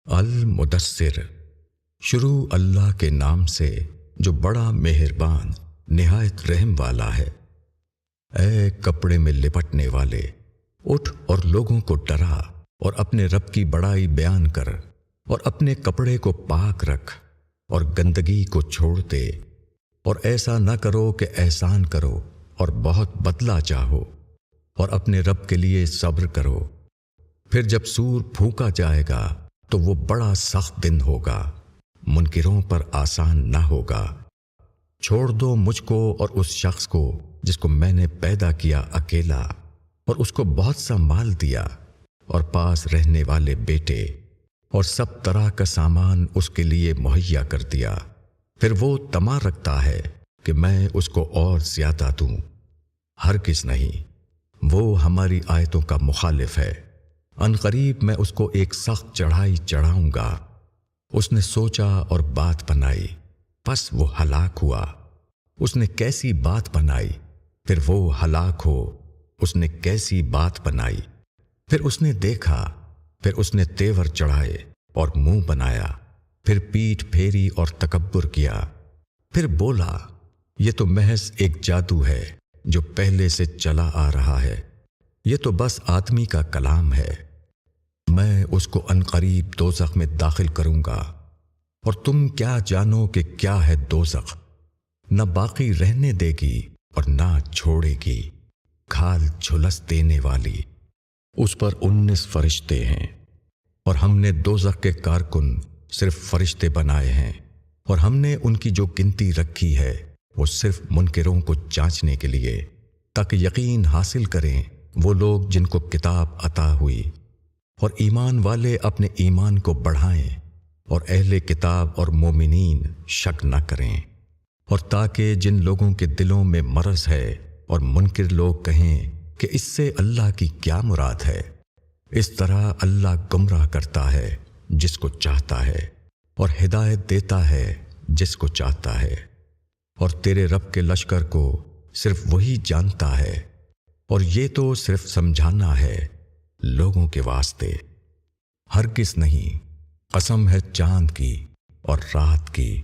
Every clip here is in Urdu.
المدثر۔ شروع اللہ کے نام سے جو بڑا مہربان نہایت رحم والا ہے۔ اے کپڑے میں لپٹنے والے، اٹھ اور لوگوں کو ڈرا اور اپنے رب کی بڑائی بیان کر، اور اپنے کپڑے کو پاک رکھ اور گندگی کو چھوڑ دے، اور ایسا نہ کرو کہ احسان کرو اور بہت بدلہ چاہو، اور اپنے رب کے لیے صبر کرو۔ پھر جب سور پھونکا جائے گا تو وہ بڑا سخت دن ہوگا، منکروں پر آسان نہ ہوگا۔ چھوڑ دو مجھ کو اور اس شخص کو جس کو میں نے پیدا کیا اکیلا، اور اس کو بہت سا مال دیا اور پاس رہنے والے بیٹے اور سب طرح کا سامان اس کے لیے مہیا کر دیا۔ پھر وہ طمع رکھتا ہے کہ میں اس کو اور زیادہ دوں۔ ہرگز نہیں، وہ ہماری آیتوں کا مخالف ہے۔ ان قریب میں اس کو ایک سخت چڑھائی چڑھاؤں گا۔ اس نے سوچا اور بات بنائی، پس وہ ہلاک ہوا۔ اس نے کیسی بات بنائی، پھر وہ ہلاک ہو۔ اس نے کیسی بات بنائی، پھر اس نے دیکھا، پھر اس نے تیور چڑھائے اور منہ بنایا، پھر پیٹھ پھیری اور تکبر کیا، پھر بولا یہ تو محض ایک جادو ہے جو پہلے سے چلا آ رہا ہے، یہ تو بس آدمی کا کلام ہے۔ میں اس کو عنقریب دوزخ میں داخل کروں گا، اور تم کیا جانو کہ کیا ہے دوزخ؟ نہ باقی رہنے دے گی اور نہ چھوڑے گی، کھال جھلس دینے والی۔ اس پر 19 فرشتے ہیں، اور ہم نے دوزخ کے کارکن صرف فرشتے بنائے ہیں، اور ہم نے ان کی جو گنتی رکھی ہے وہ صرف منکروں کو جانچنے کے لیے، تاکہ یقین حاصل کریں وہ لوگ جن کو کتاب عطا ہوئی، اور ایمان والے اپنے ایمان کو بڑھائیں، اور اہل کتاب اور مومنین شک نہ کریں، اور تاکہ جن لوگوں کے دلوں میں مرض ہے اور منکر لوگ کہیں کہ اس سے اللہ کی کیا مراد ہے۔ اس طرح اللہ گمراہ کرتا ہے جس کو چاہتا ہے، اور ہدایت دیتا ہے جس کو چاہتا ہے، اور تیرے رب کے لشکر کو صرف وہی جانتا ہے، اور یہ تو صرف سمجھانا ہے لوگوں کے واسطے۔ ہرگز نہیں، قسم ہے چاند کی اور رات کی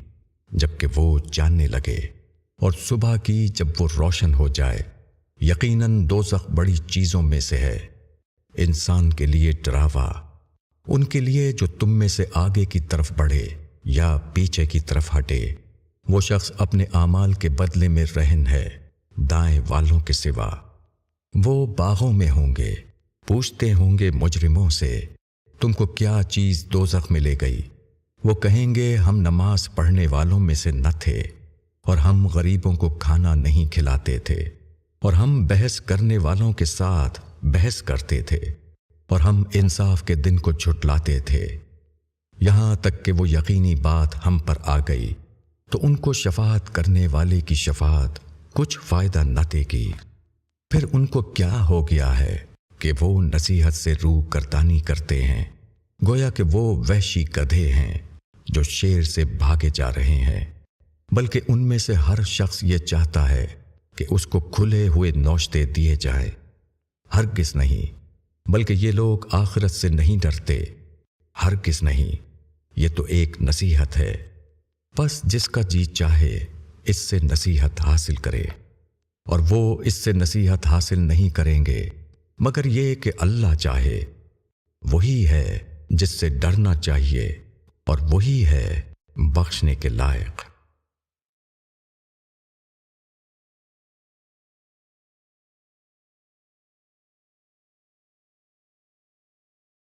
جبکہ وہ جاننے لگے، اور صبح کی جب وہ روشن ہو جائے۔ یقیناً دوزخ بڑی چیزوں میں سے ہے، انسان کے لیے ڈراوا، ان کے لیے جو تم میں سے آگے کی طرف بڑھے یا پیچھے کی طرف ہٹے۔ وہ شخص اپنے اعمال کے بدلے میں رہن ہے، دائیں والوں کے سوا۔ وہ باغوں میں ہوں گے، پوچھتے ہوں گے مجرموں سے تم کو کیا چیز دوزخ میں لے گئی؟ وہ کہیں گے ہم نماز پڑھنے والوں میں سے نہ تھے، اور ہم غریبوں کو کھانا نہیں کھلاتے تھے، اور ہم بحث کرنے والوں کے ساتھ بحث کرتے تھے، اور ہم انصاف کے دن کو جھٹلاتے تھے، یہاں تک کہ وہ یقینی بات ہم پر آ گئی تو ان کو شفاعت کرنے والے کی شفاعت کچھ فائدہ نہ دے گی۔ پھر ان کو کیا ہو گیا ہے کہ وہ نصیحت سے روح گردانی کرتے ہیں، گویا کہ وہ وحشی گدھے ہیں جو شیر سے بھاگے جا رہے ہیں، بلکہ ان میں سے ہر شخص یہ چاہتا ہے کہ اس کو کھلے ہوئے نوشتے دیے جائیں۔ ہرگز نہیں، بلکہ یہ لوگ آخرت سے نہیں ڈرتے۔ ہرگز نہیں، یہ تو ایک نصیحت ہے، بس جس کا جی چاہے اس سے نصیحت حاصل کرے، اور وہ اس سے نصیحت حاصل نہیں کریں گے مگر یہ کہ اللہ چاہے۔ وہی ہے جس سے ڈرنا چاہیے، اور وہی ہے بخشنے کے لائق۔